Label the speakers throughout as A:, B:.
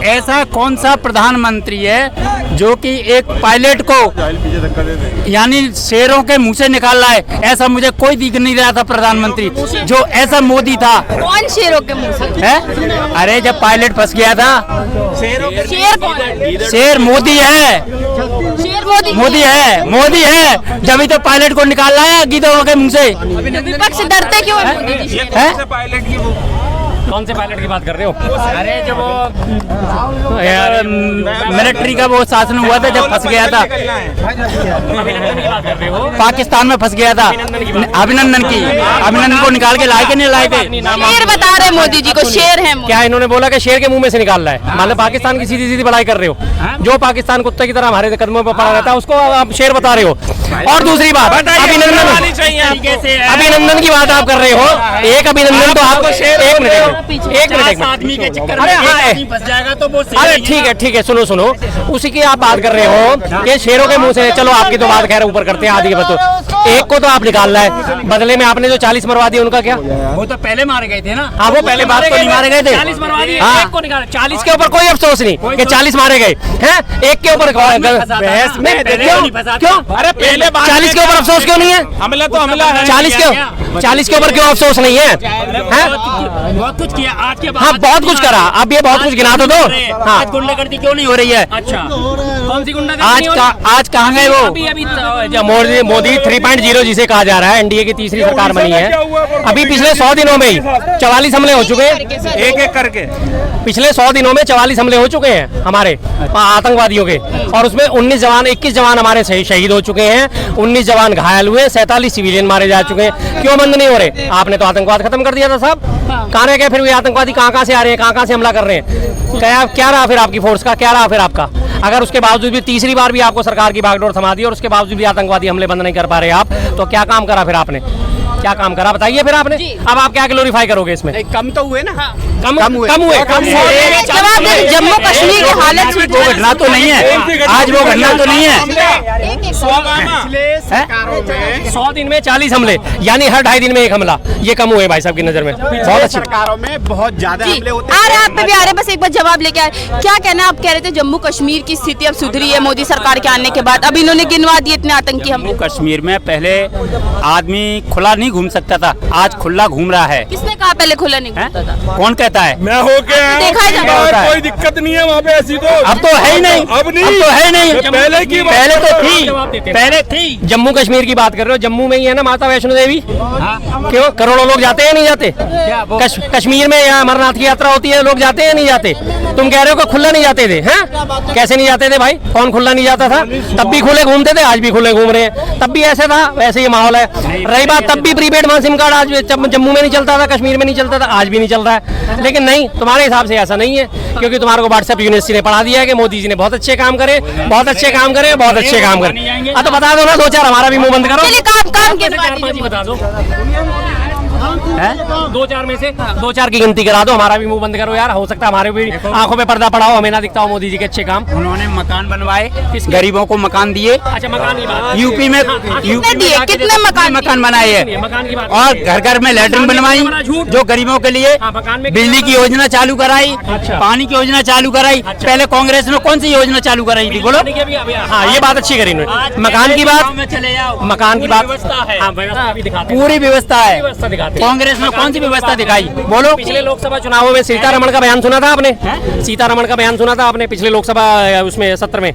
A: ऐसा कौन सा प्रधानमंत्री है जो कि एक पायलट को यानी शेरों के मुंह से निकाल रहा है? ऐसा मुझे कोई दिख नहीं रहा था प्रधानमंत्री जो ऐसा मोदी था।
B: कौन शेरों के मुंह से
A: है? अरे जब पायलट फंस गया था,
B: शेर कौन है?
A: शेर मोदी है।
B: शेर
A: मोदी है जब तो पायलट को निकाल रहा है गीदड़ों के मुंह से।
B: विपक्ष डरते क्यों है मोदी जी से?
C: कौन से पायलट की बात कर रहे हो?
A: अरे जब वो मिलिट्री का वो शासन हुआ था, जब फंस गया था पाकिस्तान में, फंस गया था अभिनंदन को निकाल के लाए के नहीं लाए थे?
B: शेर बता रहे मोदी जी को, शेर है
C: क्या इन्होंने बोला कि शेर के मुंह में से निकाल रहा है? मतलब पाकिस्तान की सीधी सीधी बड़ाई कर रहे हो। जो पाकिस्तान कुत्ते की तरह हमारे कदमों पर पड़ा रहता है उसको आप शेर बता रहे हो। और दूसरी बात, अभिनंदन की बात आप कर रहे हो। एक अभिनंदन तो आपको एक मिनट
A: आदमी के चक्कर
C: अरे
A: में आदमी फंस जाएगा तो वो
C: अरे ठीक है सुनो उसी की आप बात कर रहे हो कि शेरों के मुंह से। चलो आपकी तो बात खैर ऊपर करते हैं, आदि के बताओ। एक को तो आप निकाल रहा है, बदले में आपने जो 40 मरवा दिए उनका क्या?
A: वो तो पहले मारे गए थे ना।
C: हाँ वो पहले बात तो नहीं मारे गए थे।
A: 40 मरवा दिए,
C: हाँ,
A: एक को निकाला।
C: 40 के ऊपर कोई अफसोस नहीं कि 40 मारे गए हैं। एक के ऊपर बहस में क्यों? अरे पहले 40 के ऊपर अफसोस क्यों नहीं है?
A: हमला तो हमला है।
C: 40 के ऊपर क्यों अफसोस नहीं है?
A: बहुत कुछ किया आज के बाद।
C: हाँ बहुत कुछ करा, अब ये बहुत कुछ गिना तो दो। हाँ
A: आज गुंडागर्दी क्यों नहीं हो रही है?
C: अच्छा
A: कौन सी गुंडागर्दी?
C: आज कहाँ गए वो? मोदी 3.0 जिसे कहा जा रहा है, एनडीए की तीसरी सरकार बनी है। अभी पिछले 100 दिनों में ही 44 हमले हो चुके हैं, एक करके। पिछले 100 दिनों में 44 हमले हो चुके हैं हमारे आतंकवादियों के, और उसमें 21 जवान हमारे शहीद हो चुके हैं, 19 जवान घायल हुए, 47 सिविलियन मारे जा चुके हैं। क्यों बंद नहीं हो रहे? आपने तो आतंकवाद खत्म कर दिया था साहब। कहाँ रह गए फिर ये आतंकवादी? कहाँ से आ रहे हैं, कहाँ से हमला कर रहे हैं? क्या रहा फिर आपकी फोर्स का, क्या रहा फिर आपका? अगर उसके बावजूद भी तीसरी बार भी आपको सरकार की बागडोर थमा दी और उसके बावजूद भी आतंकवादी हमले बंद नहीं कर पा रहे आप, तो क्या काम करा फिर आपने? क्या काम करा बताइए फिर आपने? अब आप क्या ग्लोरीफाई करोगे इसमें?
A: कम तो हुए ना।
C: कम हुए।
B: जम्मू कश्मीर की हालत
A: वो घटना तो नहीं है आज, वो घटना तो नहीं है।
C: 100 दिन में 40 हमले, यानी हर 2.5 दिन में एक हमला। ये कम हुए भाई साहब की नजर में? बहुत अच्छी
A: सरकारों में बहुत ज्यादा हमले होते
B: हैं। आप पे भी आ रहे, बस एक बार जवाब लेके आए। क्या कहना है? आप कह रहे थे जम्मू कश्मीर की स्थिति अब सुधरी है मोदी सरकार के आने के बाद, अब इन्होंने गिनवा दिए इतने आतंकी हमले।
A: जम्मू कश्मीर में पहले आदमी खुला नहीं घूम सकता था, आज खुला घूम रहा है।
B: किसने कहा पहले खुला नहीं घूमता था?
A: कौन कहता है?
D: मैं हो गया
B: देखा जाता है।
D: कोई दिक्कत नहीं है वहाँ पे ऐसी तो।
A: अब तो है ही नहीं,
D: अब नहीं,
A: अब तो है नहीं।
D: पहले की बात।
A: पहले तो थी, पहले थी।
C: जम्मू कश्मीर की बात कर रहे हो? जम्मू में ही है ना माता वैष्णो देवी? क्यों करोड़ों लोग जाते हैं नहीं जाते? कश्मीर में यहाँ अमरनाथ की यात्रा होती है, लोग जाते हैं नहीं जाते? तुम कह रहे हो कि खुला नहीं जाते थे? हैं कैसे नहीं जाते थे भाई? कौन खुला नहीं जाता था? तब भी खुले घूमते थे, आज भी खुले घूम रहे हैं। तब भी ऐसे था, वैसे ही माहौल है। रही बात, तब भी प्रीपेड वहाँ सिम कार्ड आज जम्मू में नहीं चलता था, कश्मीर में नहीं चलता था, आज भी नहीं चल रहा है। लेकिन नहीं, तुम्हारे हिसाब से ऐसा नहीं है, क्योंकि तुम्हारे को व्हाट्सएप यूनिवर्सिटी ने पढ़ा दिया है कि मोदी जी ने बहुत अच्छे काम करे, बहुत अच्छे काम करे, बहुत अच्छे काम करे। तो बता दो ना 2-4, हमारा भी मुंह बंद करो।
B: काम के
C: बता दो 2-4 में से 2-4 की गिनती करा दो, हमारा भी मुंह बंद करो यार। हो सकता है हमारे भी आंखों पे पर्दा पड़ा हो, हमें ना दिखता हो मोदी जी के अच्छे काम।
A: उन्होंने मकान बनवाए, गरीबों को मकान दिए।
C: अच्छा मकान की बात,
A: यूपी में
B: कितने
A: मकान बनाए हैं,
C: मकान की बात,
A: और घर घर में लैट्रिन बनवाई जो गरीबों के लिए,
C: मकान में
A: बिजली की योजना चालू कराई, पानी की योजना चालू कराई। पहले कांग्रेस ने कौन सी योजना चालू कराई थी बोलो?
C: हाँ ये बात अच्छी करी इन्होंने। मकान की बात, मकान की बात, पूरी व्यवस्था है।
A: कांग्रेस ने कौन सी व्यवस्था दिखाई बोलो?
C: पिछले लोकसभा चुनावों में सीतारमण का बयान सुना था आपने? सीतारमण का बयान सुना था आपने पिछले लोकसभा उसमें सत्र में?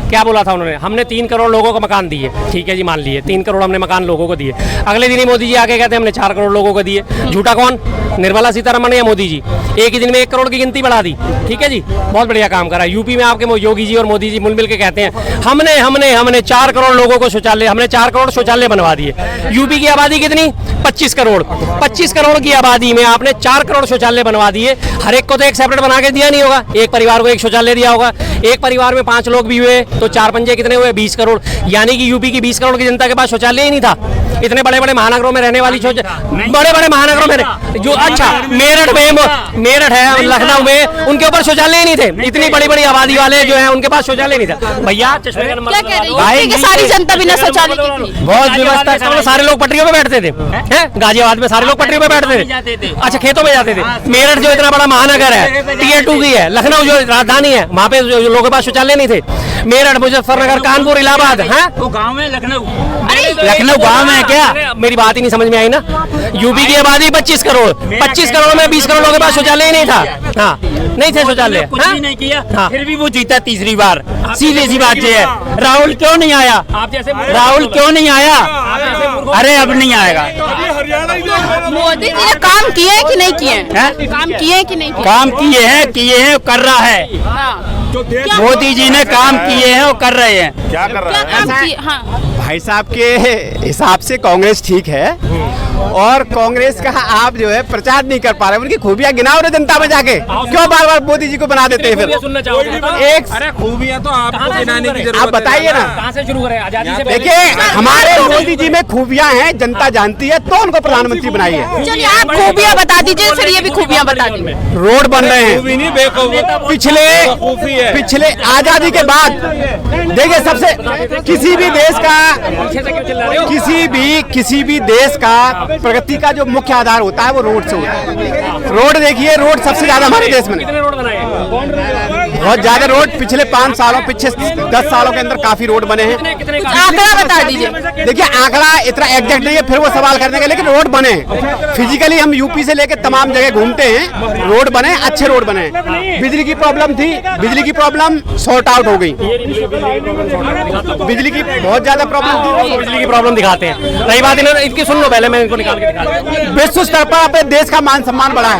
C: क्या बोला था उन्होंने? हमने 3 करोड़ लोगों को मकान दिए। ठीक है जी, मान लिए 3 करोड़ हमने मकान लोगों को दिए। अगले दिन ही मोदी जी आके कहते हैं हमने 4 करोड़ लोगों को दिए। झूठा कौन? निर्मला सीतारमण या मोदी जी? एक ही दिन में 1 करोड़ की गिनती बढ़ा दी। ठीक है जी, बहुत बढ़िया काम करा। यूपी में आपके योगी जी और मोदी जी मिल के कहते हैं हमने 4 करोड़ लोगों को शौचालय, हमने 4 करोड़ शौचालय बनवा दिए। यूपी की आबादी कितनी? 25 करोड़। 25 करोड़ की आबादी में आपने 4 करोड़ शौचालय बनवा दिए। हर एक को तो एक सेपरेट बना के दिया नहीं होगा, एक परिवार को एक शौचालय दिया होगा। एक परिवार में 5 लोग भी हुए तो 4 पंजे कितने हुए? 20 करोड़। यानी कि यूपी की 20 करोड़ की जनता के पास शौचालय ही नहीं था। इतने बड़े बड़े महानगरों में रहने वाली बड़े बड़े महानगरों में जो अच्छा मेरठ है, लखनऊ में, उनके ऊपर शौचालय ही नहीं थे। इतनी बड़ी बड़ी आबादी वाले जो है उनके पास शौचालय नहीं था भैया।
B: क्या कह रहे हैं सारी जनता बिना शौचालय की थी?
C: बहुत व्यवस्था, सारे लोग पटरियों पे बैठते थे, गाजियाबाद में सारे लोग पटरियों पे बैठते थे, अच्छा खेतों में जाते थे। मेरठ जो इतना बड़ा महानगर है, Tier 2 की है, लखनऊ जो राजधानी है, वहाँ पे लोगों के पास शौचालय नहीं थे। मेरठ, मुजफ्फरनगर, कानपुर, इलाहाबाद,
A: वो गाँव में लखनऊ
C: गाँव में क्या? मेरी बात ही नहीं समझ में आई ना। यूपी की आबादी 25 करोड़, 25 करोड़ में 20 करोड़ लोगों के पास शौचालय ही नहीं था। हाँ, नहीं थे शौचालय,
A: कुछ भी नहीं किया।
C: हाँ।
A: फिर भी वो जीता तीसरी बार। सीधी सी बात ये है, राहुल क्यों नहीं आया? राहुल क्यों नहीं आया? अरे अब नहीं आएगा।
B: मोदी जी ने काम किए हैं कि नहीं किए हैं? काम किए हैं कि नहीं किए?
A: काम किए हैं, कर रहा है।
B: हाँ।
A: मोदी जी ने काम किए हैं और कर रहे हैं।
E: क्या कर रहा
B: क्या
E: है?
B: काम किए? हाँ।
F: भाई साहब के हिसाब से कांग्रेस ठीक है और कांग्रेस का आप जो है प्रचार नहीं कर पा रहे, उनकी खूबियां गिनाओ रे जनता में जाके, क्यों बार बार मोदी जी को बना देते हैं? फिर एक
D: खूबियां तो आपको गिनाने की जरूरत
F: आप बताइए ना,
C: कहाँ से शुरू करें? आजादी से
F: देखिए हमारे मोदी जी में खूबियां हैं, जनता जानती है, तो उनको प्रधानमंत्री बनाई है।
B: चलिए आप खूबियां बता दीजिए, फिर ये भी खूबियां बता दीजिए।
F: रोड बन रहे हैं
D: खूबी नहीं, बेवकूफी
F: पिछले आजादी के बाद। देखिए सबसे किसी भी देश का प्रगति का जो मुख्य आधार होता है वो रोड से होता है। रोड देखिए, रोड सबसे ज्यादा हमारे देश में बहुत ज्यादा रोड पिछले 10 सालों के अंदर काफी रोड बने हैं।
B: आंकड़ा बता दीजिए।
F: देखिए आंकड़ा इतना एग्जैक्ट नहीं है, फिर वो सवाल करने का, लेकिन रोड बने फिजिकली। हम यूपी से लेकर तमाम जगह घूमते हैं, रोड बने, अच्छे रोड बने। बिजली की प्रॉब्लम थी, बिजली की प्रॉब्लम सॉर्ट आउट हो गई। बिजली की बहुत ज्यादा प्रॉब्लम थी,
C: बिजली की प्रॉब्लम दिखाते हैं। रही बात इन्होंने इनकी सुन लो पहले, मैं इनको निकाल के दिखाता हूं।
F: विश्व स्तर पर अपने देश का मान सम्मान बढ़ा है।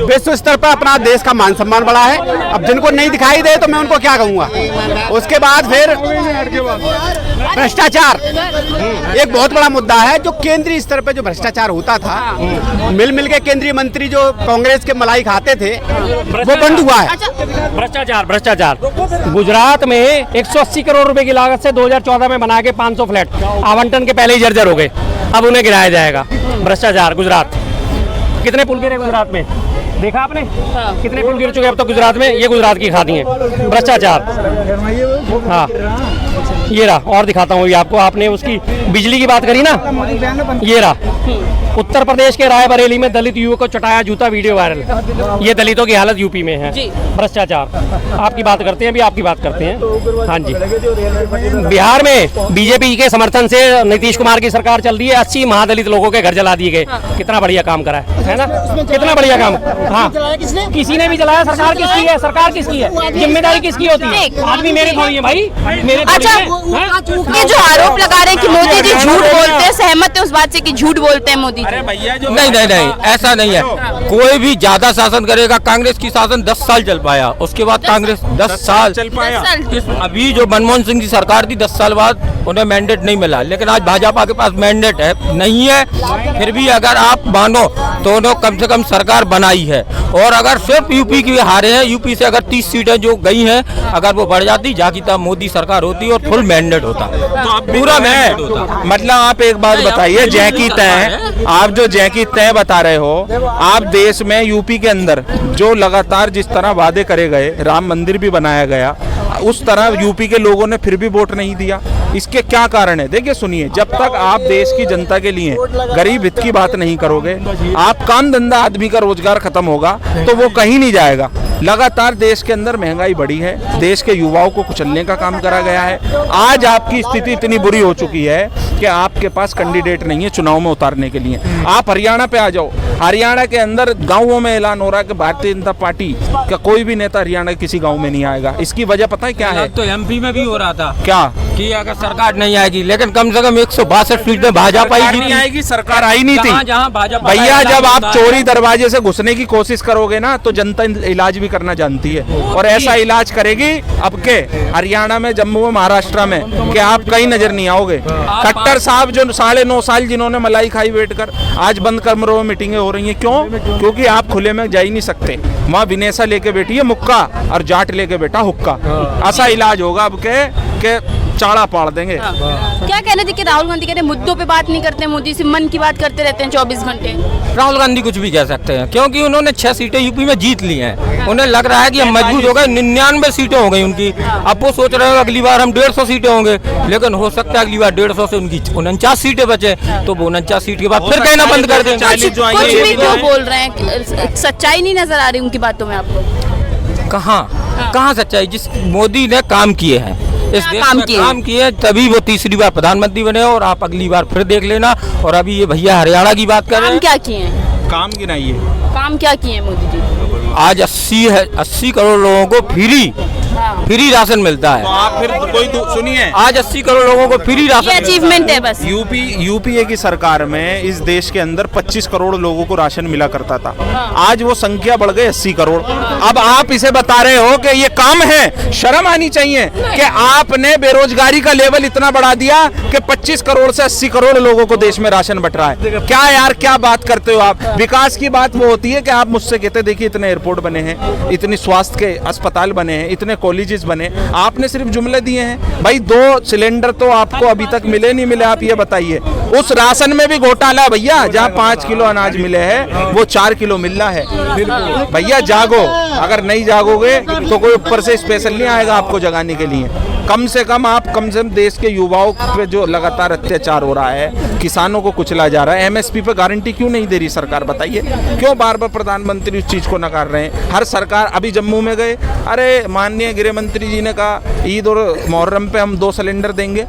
F: विश्व स्तर पर अपना देश का मान सम्मान बढ़ा है। अब जिनको नहीं दिखाई दे तो मैं उनको क्या कहूँगा। उसके बाद फिर भ्रष्टाचार एक बहुत बड़ा मुद्दा है। जो केंद्रीय स्तर पर जो भ्रष्टाचार होता था, मिल के केंद्रीय मंत्री जो कांग्रेस के मलाई खाते थे, वो बंद हुआ है।
C: भ्रष्टाचार गुजरात में 180 करोड़ रुपए की लागत से 2014 में बना के 500 फ्लैट आवंटन के पहले ही जर्जर हो गए। अब उन्हें गिराया जाएगा। भ्रष्टाचार गुजरात, कितने पुल गिरे गुजरात में, देखा आपने? कितने पुल गिर चुके अब तो गुजरात में। ये गुजरात की खाती है भ्रष्टाचार। हाँ, ये रहा, और दिखाता हूँ ये आपको। आपने उसकी बिजली की बात करी ना, ये रहा। उत्तर प्रदेश के रायबरेली में दलित युवक को चटाया जूता, वीडियो वायरल। ये दलितों की हालत यूपी में है। भ्रष्टाचार आपकी बात करते हैं, अभी आपकी बात करते हैं। हाँ जी, बिहार में बीजेपी के समर्थन से नीतीश कुमार की सरकार चल रही है। 80 महादलित लोगों के घर जला दिए गए। कितना बढ़िया काम करा है ना? कितना बढ़िया काम। हाँ, किसी ने भी जलाया। सरकार किसकी है? सरकार किसकी है? जिम्मेदारी किसकी होती है? आदमी मेरे थोड़ी है भाई, मेरे।
B: अच्छा, ये जो आरोप लगा रहे हैं कि मोदी जी झूठ बोलते हैं, सहमत है उस बात से कि झूठ बोलते हैं मोदी?
G: नहीं, ऐसा नहीं है। कोई भी ज्यादा शासन करेगा, कांग्रेस की शासन 10 साल चल पाया, उसके बाद कांग्रेस 10 साल
D: चल पाया।
G: अभी जो मनमोहन सिंह की सरकार थी, 10 साल बाद उन्हें मैंडेट नहीं मिला, लेकिन आज भाजपा के पास मैंडेट है नहीं है। फिर भी अगर आप मानो तो उन्होंने कम से कम सरकार बनाई है। और अगर सिर्फ यूपी की हारे हैं, यूपी से अगर 30 सीटें जो गई हैं, अगर वो बढ़ जाती, जाकी तब मोदी सरकार होती और फुल मैंडेट होता, पूरा मैंडेट होता।
D: मतलब आप एक बात बताइए, जय की तय, आप जो जय की तय बता रहे हो, आप देश में यूपी के अंदर जो लगातार जिस तरह वादे करे गए, राम मंदिर भी बनाया गया, उस तरह यूपी के लोगों ने फिर भी वोट नहीं दिया। इसके क्या कारण है? देखिए सुनिए, जब तक आप देश की जनता के लिए गरीब हित की बात नहीं करोगे, आप काम धंधा आदमी का रोजगार खत्म होगा तो वो कहीं नहीं जाएगा। लगातार देश के अंदर महंगाई बढ़ी है, देश के युवाओं को कुचलने का काम करा गया है। आज आपकी स्थिति इतनी बुरी हो चुकी है कि आपके पास कैंडिडेट नहीं है चुनाव में उतारने के लिए। आप हरियाणा पे आ जाओ, हरियाणा के अंदर गाँवों में ऐलान हो रहा है कि भारतीय जनता पार्टी का कोई भी नेता हरियाणा के किसी गाँव में नहीं आएगा। इसकी वजह पता है क्या है?
G: तो एमपी में भी हो रहा था
D: क्या
G: कि अगर सरकार नहीं आएगी, लेकिन कम से कम 162 सीट में भाजपा ही
D: नहीं आएगी। सरकार आई नहीं थी
G: जहाँ भाजपा।
D: भैया, जब आप चोरी दरवाजे से घुसने की कोशिश करोगे ना, तो जनता इलाज भी करना जानती है, और ऐसा इलाज करेगी अब के हरियाणा में, जम्मू में, महाराष्ट्र में, कि आप कहीं नजर नहीं आओगे। खट्टर साहब जो 9.5 साल जिन्होंने मलाई खाई बैठकर, आज बंद कमरों में मीटिंगें हो रही हैं। क्यों? क्योंकि आप खुले में जा ही नहीं सकते। वहाँ विनेशा लेके बैठी है मुक्का और जाट लेके बैठा हुक्का। ऐसा इलाज होगा अब के चाड़ा पाड़ देंगे।
B: क्या कहना थी कि राहुल गांधी कहते हैं मुद्दों पे बात नहीं करते मोदी से, मन की बात करते रहते हैं 24 घंटे।
G: राहुल गांधी कुछ भी कह सकते हैं क्योंकि उन्होंने 6 सीटें यूपी में जीत ली हैं। उन्हें लग रहा है कि हम मजबूत हो गए, 99 सीटें हो गई उनकी। अब वो सोच रहे हैं अगली बार हम 150 सीटें होंगे, लेकिन हो सकता है अगली बार 150 से उनकी 49 सीटें बचे, तो वो 49 सीट के बाद फिर कहना बंद कर देंगे।
B: कुछ भी क्यों बोल रहे हैं, सच्चाई नहीं नजर आ रही उनकी बातों में आपको?
G: कहाँ सच्चाई? जिस मोदी ने काम किए हैं इस देश में काम किए, तभी वो तीसरी बार प्रधानमंत्री बने। और आप अगली बार फिर देख लेना। और अभी ये भैया हरियाणा की बात कर रहे हैं,
B: क्या किए हैं?
D: काम गिनाइए,
B: काम क्या किए हैं मोदी जी?
G: आज 80 करोड़ लोगों को फ्री राशन मिलता है।
D: तो आप फिर कोई सुनिए,
G: आज 80 करोड़ लोगों को फ्री राशन,
B: ये अचीवमेंट है बस।
D: यूपीए की सरकार में इस देश के अंदर 25 करोड़ लोगों को राशन मिला करता था। आज वो संख्या बढ़ गई 80 करोड़। अब आप इसे बता रहे हो कि ये काम है? शर्म आनी चाहिए कि आपने बेरोजगारी का लेवल इतना बढ़ा दिया कि 25 करोड़ से 80 करोड़ लोगों को देश में राशन बट रहा है। क्या यार, क्या बात करते हो आप? विकास की बात वो होती है कि आप मुझसे कहते देखिए इतने एयरपोर्ट बने हैं, इतनी स्वास्थ्य के अस्पताल बने हैं, इतने कॉलेजेस बने। आपने सिर्फ जुमले दिए हैं। भाई 2 सिलेंडर तो आपको अभी तक मिले नहीं मिले, आप ये बताइए। उस राशन में भी घोटाला है भैया, जहाँ 5 किलो अनाज मिले हैं वो 4 किलो मिल रहा है। भैया जागो, अगर नहीं जागोगे तो कोई ऊपर से स्पेशल नहीं आएगा आपको जगाने के लिए। कम से कम देश के युवाओं पे जो लगातार अत्याचार हो रहा है, किसानों को कुचला जा रहा है, एमएसपी पे गारंटी क्यों नहीं दे रही सरकार? बताइए क्यों बार बार प्रधानमंत्री उस चीज को नकार रहे हैं? हर सरकार, अभी जम्मू में गए, अरे माननीय गृह मंत्री जी ने कहा ईद और मुहर्रम पे हम 2 सिलेंडर देंगे।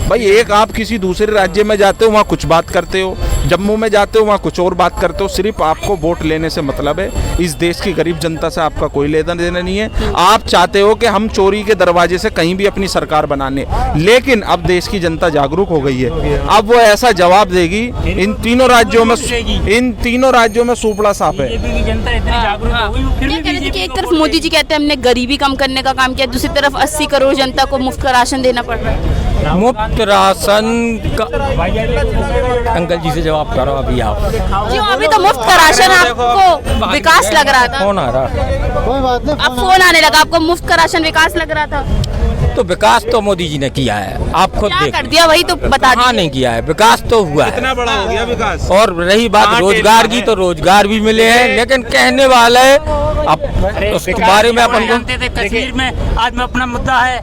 D: भाई एक आप किसी दूसरे राज्य में जाते हो वहाँ कुछ बात करते हो, जम्मू में जाते हो वहाँ कुछ और बात करते हो। सिर्फ आपको वोट लेने से मतलब है। इस देश की गरीब जनता से आपका कोई लेना देना नहीं है। आप चाहते हो कि हम चोरी के दरवाजे से कहीं भी अपनी सरकार बनाने, लेकिन अब देश की जनता जागरूक हो गई है। अब वो ऐसा जवाब देगी। इन तीनों राज्यों में सूपड़ा साफ है।
B: एक तरफ मोदी जी कहते हैं हमने गरीबी कम करने का काम किया, दूसरी तरफ 80 करोड़ जनता को मुफ्त का राशन देना पड़ रहा है।
G: मुफ्त राशन का अंकल जी से जवाब करो अभी आप।
B: जी अभी तो मुफ्त का राशन आपको विकास लग रहा था।
G: फोन आ रहा,
B: अब फोन आने लगा, आपको मुफ्त का राशन विकास लग रहा था।
G: तो विकास तो मोदी जी ने किया है, आप खुद
B: क्या कर दिया वही तो बता दीजिए।
G: नहीं किया है, विकास तो हुआ है,
D: इतना बड़ा हो गया विकास।
G: और रही बात रोजगार की, तो रोजगार भी मिले हैं, लेकिन कहने वाले अब उसके बारे में अपन
A: जानते थे। कश्मीर में आज में अपना मुद्दा है,